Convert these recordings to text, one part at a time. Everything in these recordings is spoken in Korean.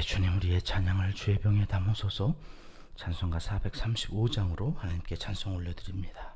주님, 우리의 찬양을 주의 병에 담으소서. 찬송가 435장으로 하나님께 찬송 올려드립니다.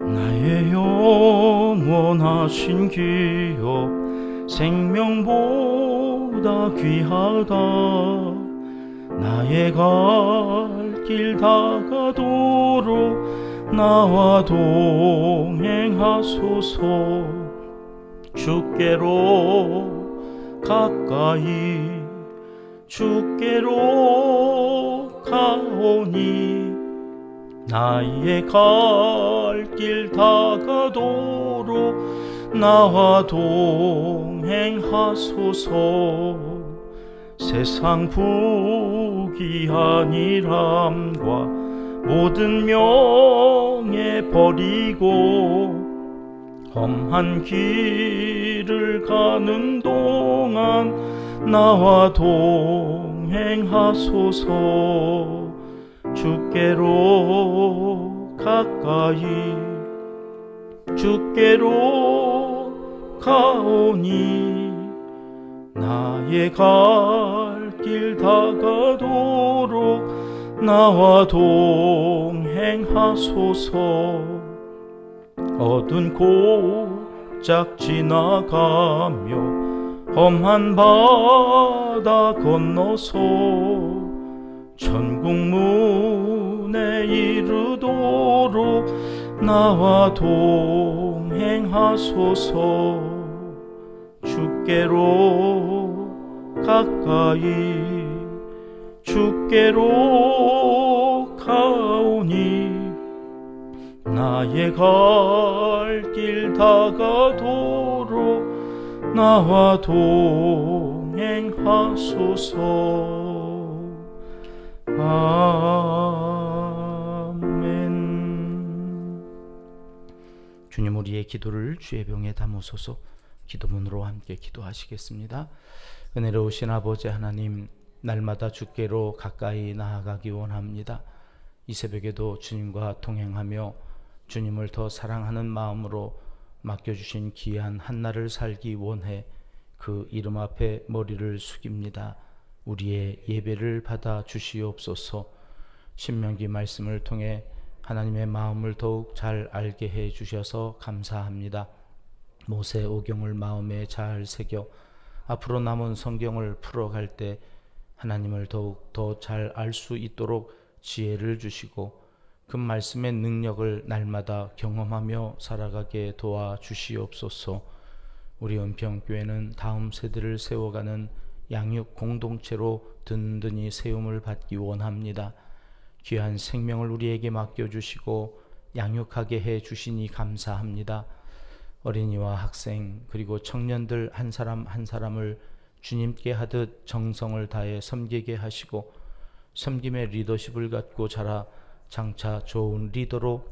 나의 영원하신 기업 생명보다 귀하다. 나의 갈 길 다가도록 나와 동행하소서. 주께로 가까이 주께로 가오니 나의 갈 길 다가도록 나와 동행하소서. 세상 부귀한 일함과 모든 명예 버리고 험한 길을 가는 동안 나와 동행하소서. 주께로 가까이 주께로 가오니 나의 갈 길 다가도록 나와 동행하소서. 어두운 골짝 지나가며 험한 바다 건너서 천국 문에 이르도록 나와 동행하소서. 주께로 가까이 주께로 가오니 나의 갈 길 다가도록 나와 동행하소서. 아멘. 주님, 우리의 기도를 주의 병에 담으소서. 기도문으로 함께 기도하시겠습니다. 은혜로우신 아버지 하나님, 날마다 주께로 가까이 나아가기 원합니다. 이 새벽에도 주님과 동행하며 주님을 더 사랑하는 마음으로 맡겨주신 귀한 한날을 살기 원해 그 이름 앞에 머리를 숙입니다. 우리의 예배를 받아 주시옵소서. 신명기 말씀을 통해 하나님의 마음을 더욱 잘 알게 해 주셔서 감사합니다. 모세 오경을 마음에 잘 새겨 앞으로 남은 성경을 풀어갈 때 하나님을 더욱 더 잘 알 수 있도록 지혜를 주시고 그 말씀의 능력을 날마다 경험하며 살아가게 도와주시옵소서. 우리 은평교회는 다음 세대를 세워가는 양육 공동체로 든든히 세움을 받기 원합니다. 귀한 생명을 우리에게 맡겨주시고 양육하게 해 주시니 감사합니다. 어린이와 학생 그리고 청년들 한 사람 한 사람을 주님께 하듯 정성을 다해 섬기게 하시고 섬김의 리더십을 갖고 자라 장차 좋은 리더로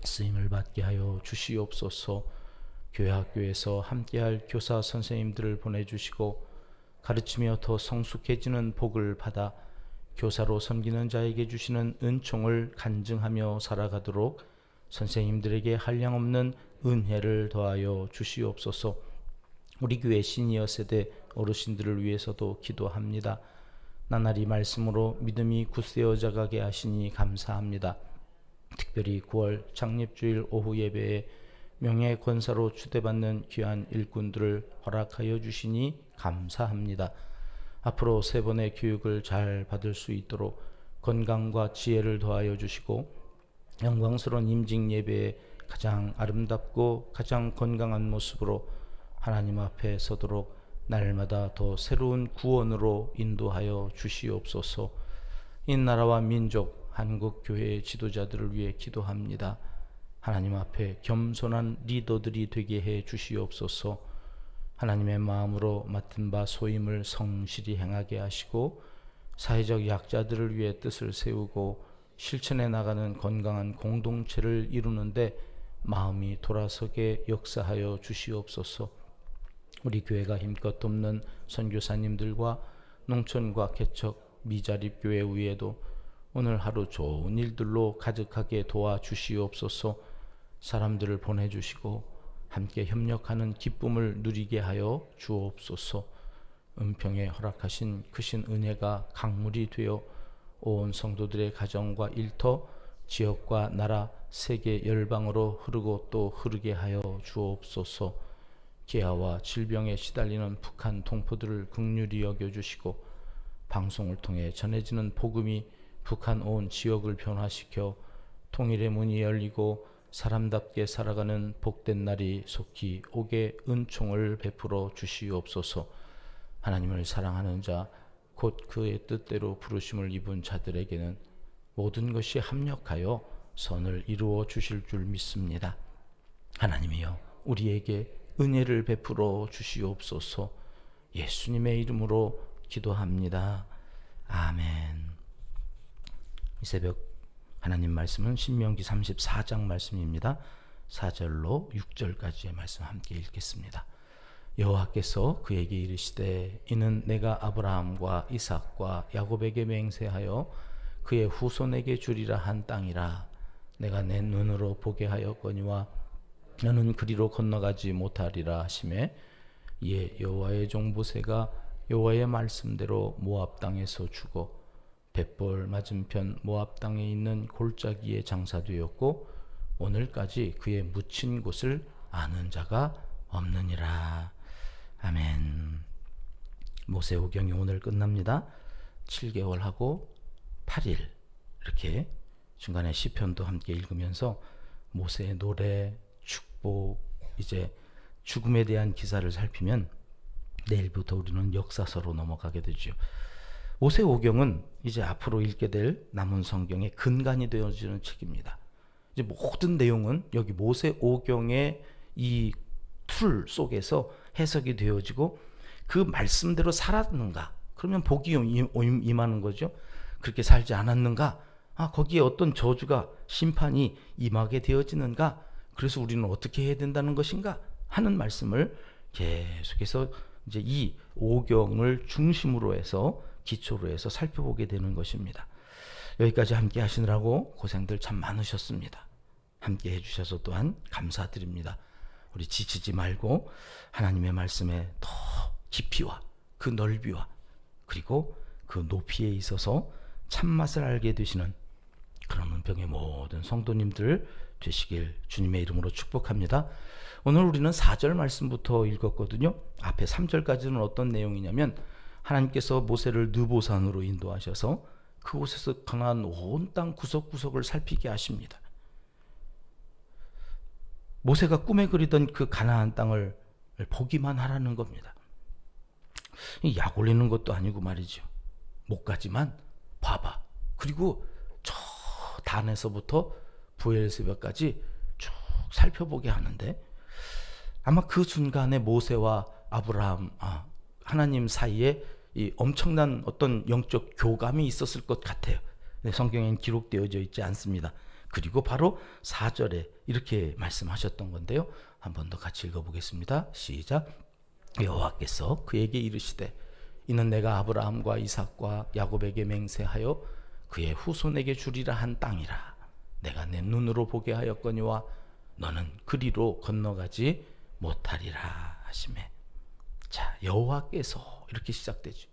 쓰임을 받게 하여 주시옵소서. 교회 학교에서 함께할 교사 선생님들을 보내주시고 가르치며 더 성숙해지는 복을 받아 교사로 섬기는 자에게 주시는 은총을 간증하며 살아가도록 선생님들에게 한량없는 은혜를 더하여 주시옵소서. 우리 교회 시니어 세대 어르신들을 위해서도 기도합니다. 나날이 말씀으로 믿음이 굳세어 자가게 하시니 감사합니다. 특별히 9월 창립주일 오후 예배에 명예 권사로 추대받는 귀한 일꾼들을 허락하여 주시니 감사합니다. 앞으로 3번의 교육을 잘 받을 수 있도록 건강과 지혜를 더하여 주시고 영광스러운 임직 예배에 가장 아름답고 가장 건강한 모습으로 하나님 앞에 서도록 날마다 더 새로운 구원으로 인도하여 주시옵소서. 이 나라와 민족 한국교회의 지도자들을 위해 기도합니다. 하나님 앞에 겸손한 리더들이 되게 해 주시옵소서. 하나님의 마음으로 맡은 바 소임을 성실히 행하게 하시고 사회적 약자들을 위해 뜻을 세우고 실천해 나가는 건강한 공동체를 이루는데 마음이 돌아서게 역사하여 주시옵소서. 우리 교회가 힘껏 돕는 선교사님들과 농촌과 개척 미자립 교회 위에도 오늘 하루 좋은 일들로 가득하게 도와주시옵소서. 사람들을 보내주시고 함께 협력하는 기쁨을 누리게 하여 주옵소서. 은평에 허락하신 크신 은혜가 강물이 되어 온 성도들의 가정과 일터, 지역과 나라, 세계 열방으로 흐르고 또 흐르게 하여 주옵소서. 기아와 질병에 시달리는 북한 동포들을 긍휼히 여겨주시고 방송을 통해 전해지는 복음이 북한 온 지역을 변화시켜 통일의 문이 열리고 사람답게 살아가는 복된 날이 속히 오게 은총을 베풀어 주시옵소서. 하나님을 사랑하는 자, 곧 그의 뜻대로 부르심을 입은 자들에게는 모든 것이 합력하여 선을 이루어 주실 줄 믿습니다. 하나님이여, 우리에게 은혜를 베풀어 주시옵소서. 예수님의 이름으로 기도합니다. 아멘. 이 새벽 하나님 말씀은 신명기 34장 말씀입니다. 4절로 6절까지의 말씀 함께 읽겠습니다. 여호와께서 그에게 이르시되 이는 내가 아브라함과 이삭과 야곱에게 맹세하여 그의 후손에게 주리라 한 땅이라. 내가 내 눈으로 보게 하였거니와 너는 그리로 건너가지 못하리라 하시매, 이에 여호와의 종 모세가 여호와의 말씀대로 모압 땅에서 죽어 벳볼 맞은편 모압 땅에 있는 골짜기에 장사되었고 오늘까지 그의 묻힌 곳을 아는 자가 없느니라. 아멘. 모세오경이 오늘 끝납니다. 7개월 하고 8일 이렇게 중간에 시편도 함께 읽으면서 모세의 노래, 축복, 이제 죽음에 대한 기사를 살피면 내일부터 우리는 역사서로 넘어가게 되죠. 모세오경은 이제 앞으로 읽게 될 남은 성경의 근간이 되어지는 책입니다. 이제 모든 내용은 여기 모세오경의 이 틀 속에서 해석이 되어지고 그 말씀대로 살았는가? 그러면 복이 임하는 거죠. 그렇게 살지 않았는가? 거기에 어떤 저주가, 심판이 임하게 되어지는가? 그래서 우리는 어떻게 해야 된다는 것인가? 하는 말씀을 계속해서 이제 이 오경을 중심으로 해서 기초로 해서 살펴보게 되는 것입니다. 여기까지 함께 하시느라고 고생들 참 많으셨습니다. 함께 해주셔서 또한 감사드립니다. 우리 지치지 말고 하나님의 말씀에 더 깊이와 그 넓이와 그리고 그 높이에 있어서 참맛을 알게 되시는 그런 은평의 모든 성도님들 되시길 주님의 이름으로 축복합니다. 오늘 우리는 4절 말씀부터 읽었거든요. 앞에 3절까지는 어떤 내용이냐면 하나님께서 모세를 느보산으로 인도하셔서 그곳에서 가나안 온 땅 구석구석을 살피게 하십니다. 모세가 꿈에 그리던 그 가나안 땅을 보기만 하라는 겁니다. 약 올리는 것도 아니고 말이죠. 못 가지만 봐봐. 그리고 저 단에서부터 부엘세바까지 쭉 살펴보게 하는데 아마 그 순간에 모세와 아브라함, 하나님 사이에 이 엄청난 어떤 영적 교감이 있었을 것 같아요. 성경에는 기록되어져 있지 않습니다. 그리고 바로 4절에 이렇게 말씀하셨던 건데요. 한 번 더 같이 읽어보겠습니다. 시작. 여호와께서 그에게 이르시되 이는 내가 아브라함과 이삭과 야곱에게 맹세하여 그의 후손에게 주리라 한 땅이라. 내가 내 눈으로 보게 하였거니와 너는 그리로 건너가지 못하리라 하시매. 자, 여호와께서 이렇게 시작되죠.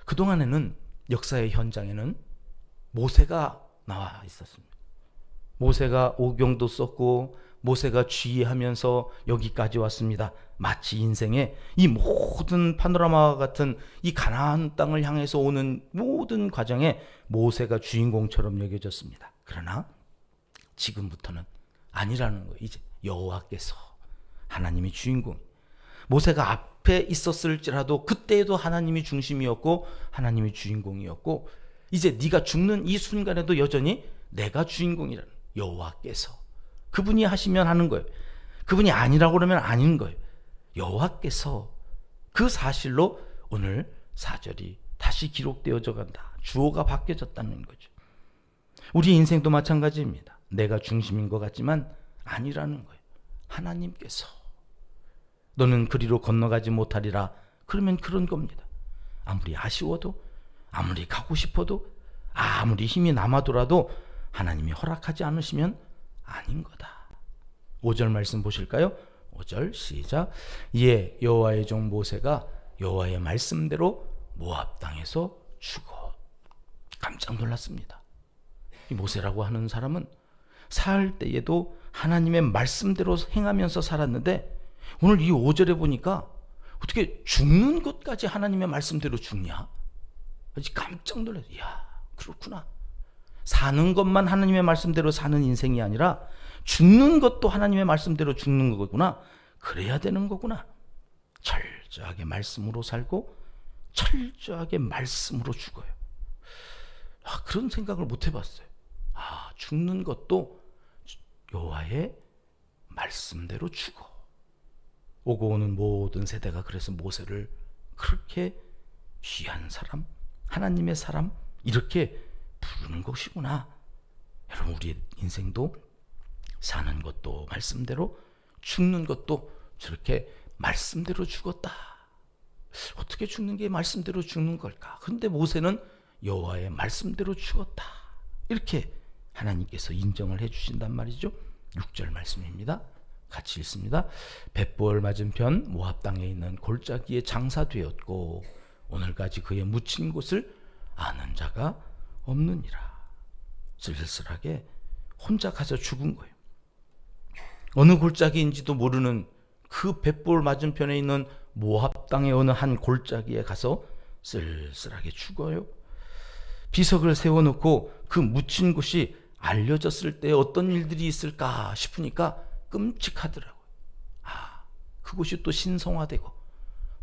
그동안에는 역사의 현장에는 모세가 나와 있었습니다. 모세가 오경도 썼고 모세가 쥐하면서 여기까지 왔습니다. 마치 인생의 이 모든 파노라마와 같은 이 가나안 땅을 향해서 오는 모든 과정에 모세가 주인공처럼 여겨졌습니다. 그러나 지금부터는 아니라는 거예요. 이제 여호와께서, 하나님이 주인공. 모세가 앞에 있었을지라도 그때에도 하나님이 중심이었고 하나님이 주인공이었고 이제 네가 죽는 이 순간에도 여전히 내가 주인공이라는 여호와께서, 그분이 하시면 하는 거예요. 그분이 아니라고 그러면 아닌 거예요. 여호와께서, 그 사실로 오늘 4절이 다시 기록되어져 간다. 주어가 바뀌어졌다는 거죠. 우리 인생도 마찬가지입니다. 내가 중심인 것 같지만 아니라는 거예요. 하나님께서 너는 그리로 건너가지 못하리라. 그러면 그런 겁니다. 아무리 아쉬워도, 아무리 가고 싶어도, 아무리 힘이 남아도라도 하나님이 허락하지 않으시면 아닌 거다. 5절 말씀 보실까요? 5절 시작. 이에 여호와의 종 모세가 여호와의 말씀대로 모압 땅에서 죽어. 깜짝 놀랐습니다. 이 모세라고 하는 사람은 살 때에도 하나님의 말씀대로 행하면서 살았는데 오늘 이 5절에 보니까 어떻게 죽는 것까지 하나님의 말씀대로 죽냐? 깜짝 놀랐어요. 이야, 그렇구나. 사는 것만 하나님의 말씀대로 사는 인생이 아니라 죽는 것도 하나님의 말씀대로 죽는 거구나. 그래야 되는 거구나. 철저하게 말씀으로 살고 철저하게 말씀으로 죽어요. 그런 생각을 못 해봤어요. 죽는 것도 여호와의 말씀대로 죽어. 오고 오는 모든 세대가 그래서 모세를 그렇게 귀한 사람, 하나님의 사람 이렇게 부르는 것이구나. 여러분, 우리의 인생도 사는 것도 말씀대로, 죽는 것도 저렇게 말씀대로 죽었다. 어떻게 죽는 게 말씀대로 죽는 걸까? 근데 모세는 여호와의 말씀대로 죽었다. 이렇게 하나님께서 인정을 해주신단 말이죠. 6절 말씀입니다. 같이 읽습니다. 벳볼 맞은편 모압 땅에 있는 골짜기에 장사되었고 오늘까지 그의 묻힌 곳을 아는 자가 없느니라. 쓸쓸하게 혼자 가서 죽은 거예요. 어느 골짜기인지도 모르는 그 벳볼 맞은편에 있는 모압 땅의 어느 한 골짜기에 가서 쓸쓸하게 죽어요. 비석을 세워놓고 그 묻힌 곳이 알려졌을 때 어떤 일들이 있을까 싶으니까 끔찍하더라고요. 그곳이 또 신성화되고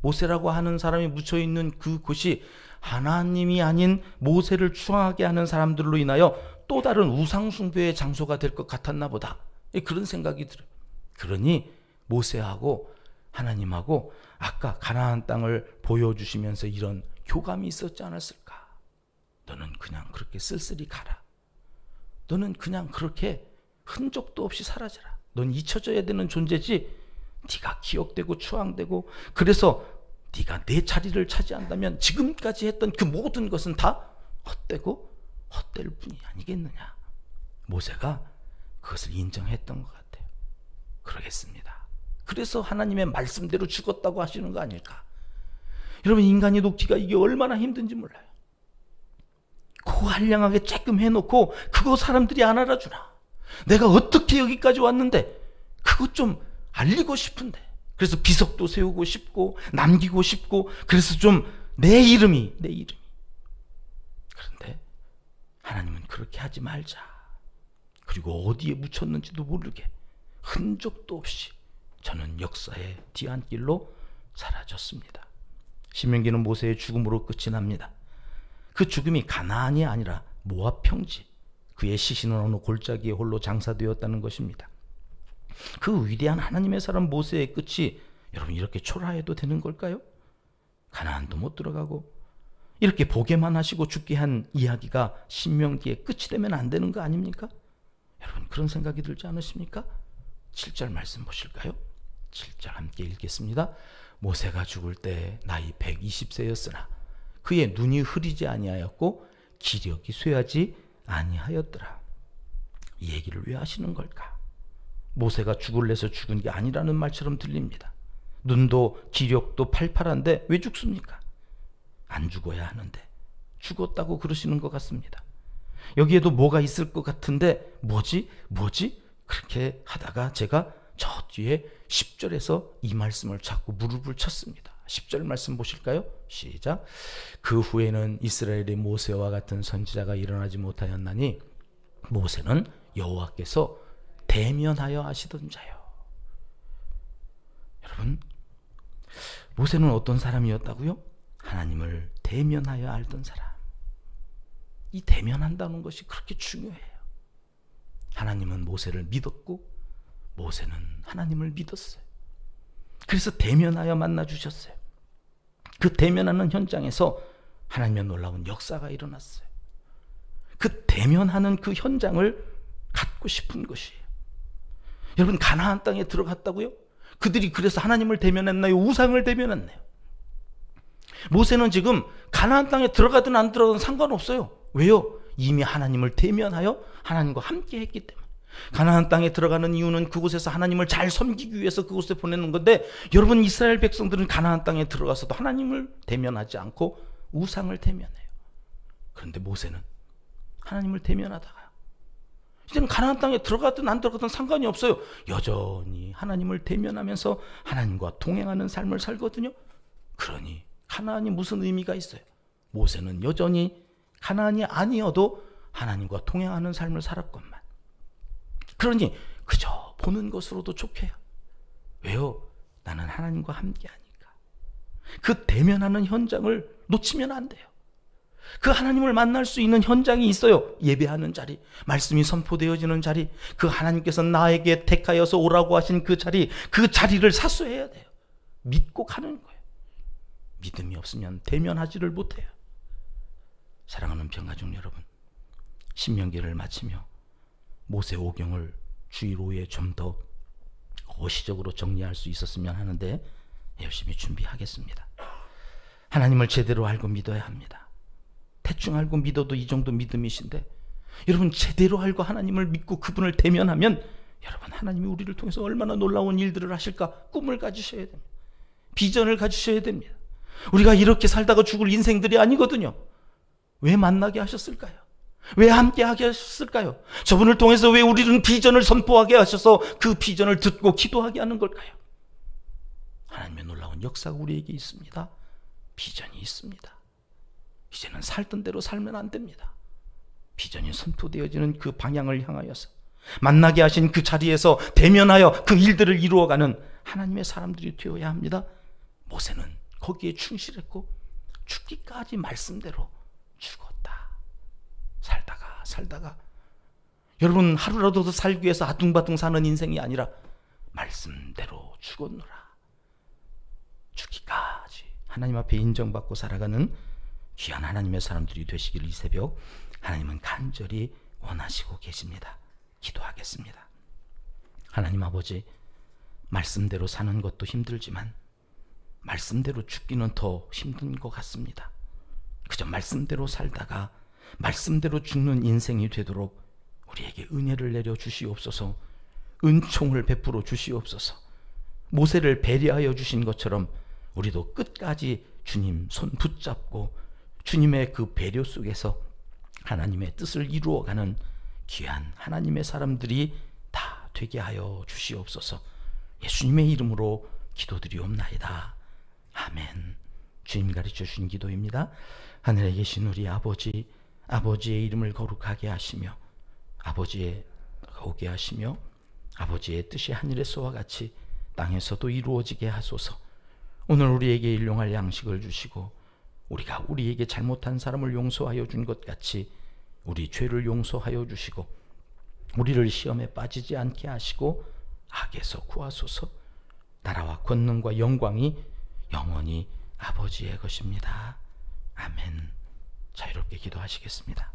모세라고 하는 사람이 묻혀있는 그 곳이 하나님이 아닌 모세를 추앙하게 하는 사람들로 인하여 또 다른 우상숭배의 장소가 될 것 같았나 보다. 그런 생각이 들어요. 그러니 모세하고 하나님하고 아까 가나안 땅을 보여주시면서 이런 교감이 있었지 않았을까? 너는 그냥 그렇게 쓸쓸히 가라. 너는 그냥 그렇게 흔적도 없이 사라져라. 넌 잊혀져야 되는 존재지. 네가 기억되고 추앙되고 그래서 네가 내 자리를 차지한다면 지금까지 했던 그 모든 것은 다 헛되고 헛될 뿐이 아니겠느냐. 모세가 그것을 인정했던 것 같아요. 그러겠습니다. 그래서 하나님의 말씀대로 죽었다고 하시는 거 아닐까. 여러분, 인간이 놓기가 이게 얼마나 힘든지 몰라요. 그 한량하게 쬐끔 해놓고 그거 사람들이 안 알아주나. 내가 어떻게 여기까지 왔는데 그것 좀 알리고 싶은데, 그래서 비석도 세우고 싶고 남기고 싶고, 그래서 좀 내 이름이 그런데 하나님은 그렇게 하지 말자. 그리고 어디에 묻혔는지도 모르게 흔적도 없이 저는 역사의 뒤안길로 사라졌습니다. 신명기는 모세의 죽음으로 끝이 납니다. 그 죽음이 가나안이 아니라 모압 평지, 그의 시신은 어느 골짜기에 홀로 장사되었다는 것입니다. 그 위대한 하나님의 사람 모세의 끝이 여러분 이렇게 초라해도 되는 걸까요? 가나안도 못 들어가고 이렇게 보게만 하시고 죽게 한 이야기가 신명기의 끝이 되면 안 되는 거 아닙니까? 여러분, 그런 생각이 들지 않으십니까? 7절 말씀 보실까요? 7절 함께 읽겠습니다. 모세가 죽을 때 나이 120세였으나 그의 눈이 흐리지 아니하였고 기력이 쇠하지 아니하였더라. 이 얘기를 왜 하시는 걸까? 모세가 죽을래서 죽은 게 아니라는 말처럼 들립니다. 눈도 기력도 팔팔한데 왜 죽습니까? 안 죽어야 하는데 죽었다고 그러시는 것 같습니다. 여기에도 뭐가 있을 것 같은데 뭐지? 그렇게 하다가 제가 저 뒤에 10절에서 이 말씀을 찾고 무릎을 쳤습니다. 10절 말씀 보실까요? 시작. 그 후에는 이스라엘의 모세와 같은 선지자가 일어나지 못하였나니 모세는 여호와께서 대면하여 하시던 자요. 여러분, 모세는 어떤 사람이었다고요? 하나님을 대면하여 알던 사람. 이 대면한다는 것이 그렇게 중요해요. 하나님은 모세를 믿었고 모세는 하나님을 믿었어요. 그래서 대면하여 만나 주셨어요. 그 대면하는 현장에서 하나님의 놀라운 역사가 일어났어요. 그 대면하는 그 현장을 갖고 싶은 것이에요. 여러분, 가나안 땅에 들어갔다고요? 그들이 그래서 하나님을 대면했나요? 우상을 대면했나요? 모세는 지금 가나안 땅에 들어가든 안 들어가든 상관없어요. 왜요? 이미 하나님을 대면하여 하나님과 함께 했기 때문에. 가나안 땅에 들어가는 이유는 그곳에서 하나님을 잘 섬기기 위해서 그곳에 보내는 건데, 여러분, 이스라엘 백성들은 가나안 땅에 들어가서도 하나님을 대면하지 않고 우상을 대면해요. 그런데 모세는 하나님을 대면하다가 이제는 가나안 땅에 들어가든 안 들어가든 상관이 없어요. 여전히 하나님을 대면하면서 하나님과 동행하는 삶을 살거든요. 그러니 가나안이 무슨 의미가 있어요? 모세는 여전히 가나안이 아니어도 하나님과 동행하는 삶을 살았건만. 그러니 그저 보는 것으로도 족해요. 왜요? 나는 하나님과 함께 하니까. 그 대면하는 현장을 놓치면 안 돼요. 그 하나님을 만날 수 있는 현장이 있어요. 예배하는 자리, 말씀이 선포되어지는 자리, 그 하나님께서 나에게 택하여서 오라고 하신 그 자리, 그 자리를 사수해야 돼요. 믿고 가는 거예요. 믿음이 없으면 대면하지를 못해요. 사랑하는 평가중 여러분, 신명기를 마치며 모세 오경을 주일오후에 좀 더 거시적으로 정리할 수 있었으면 하는데 열심히 준비하겠습니다. 하나님을 제대로 알고 믿어야 합니다. 대충 알고 믿어도 이 정도 믿음이신데, 여러분, 제대로 알고 하나님을 믿고 그분을 대면하면 여러분, 하나님이 우리를 통해서 얼마나 놀라운 일들을 하실까 꿈을 가지셔야 됩니다. 비전을 가지셔야 됩니다. 우리가 이렇게 살다가 죽을 인생들이 아니거든요. 왜 만나게 하셨을까요? 왜 함께 하게 하셨을까요? 저분을 통해서 왜 우리는 비전을 선포하게 하셔서 그 비전을 듣고 기도하게 하는 걸까요? 하나님의 놀라운 역사가 우리에게 있습니다. 비전이 있습니다. 이제는 살던 대로 살면 안 됩니다. 비전이 선포되어지는 그 방향을 향하여서 만나게 하신 그 자리에서 대면하여 그 일들을 이루어가는 하나님의 사람들이 되어야 합니다. 모세는 거기에 충실했고 죽기까지 말씀대로 죽었다. 살다가 여러분, 하루라도 더 살기 위해서 아둥바둥 사는 인생이 아니라 말씀대로 죽었노라. 죽기까지 하나님 앞에 인정받고 살아가는 귀한 하나님의 사람들이 되시기를 이 새벽 하나님은 간절히 원하시고 계십니다. 기도하겠습니다. 하나님 아버지, 말씀대로 사는 것도 힘들지만 말씀대로 죽기는 더 힘든 것 같습니다. 그저 말씀대로 살다가 말씀대로 죽는 인생이 되도록 우리에게 은혜를 내려 주시옵소서. 은총을 베풀어 주시옵소서. 모세를 배려하여 주신 것처럼 우리도 끝까지 주님 손 붙잡고 주님의 그 배려 속에서 하나님의 뜻을 이루어가는 귀한 하나님의 사람들이 다 되게 하여 주시옵소서. 예수님의 이름으로 기도드리옵나이다. 아멘. 주님 가르쳐 주신 기도입니다. 하늘에 계신 우리 아버지, 아버지의 이름을 거룩하게 하시며 아버지의 오게 하시며 아버지의 뜻이 하늘에서와 같이 땅에서도 이루어지게 하소서. 오늘 우리에게 일용할 양식을 주시고 우리가 우리에게 잘못한 사람을 용서하여 준 것 같이 우리 죄를 용서하여 주시고 우리를 시험에 빠지지 않게 하시고 악에서 구하소서. 나라와 권능과 영광이 영원히 아버지의 것입니다. 아멘. 자유롭게 기도하시겠습니다.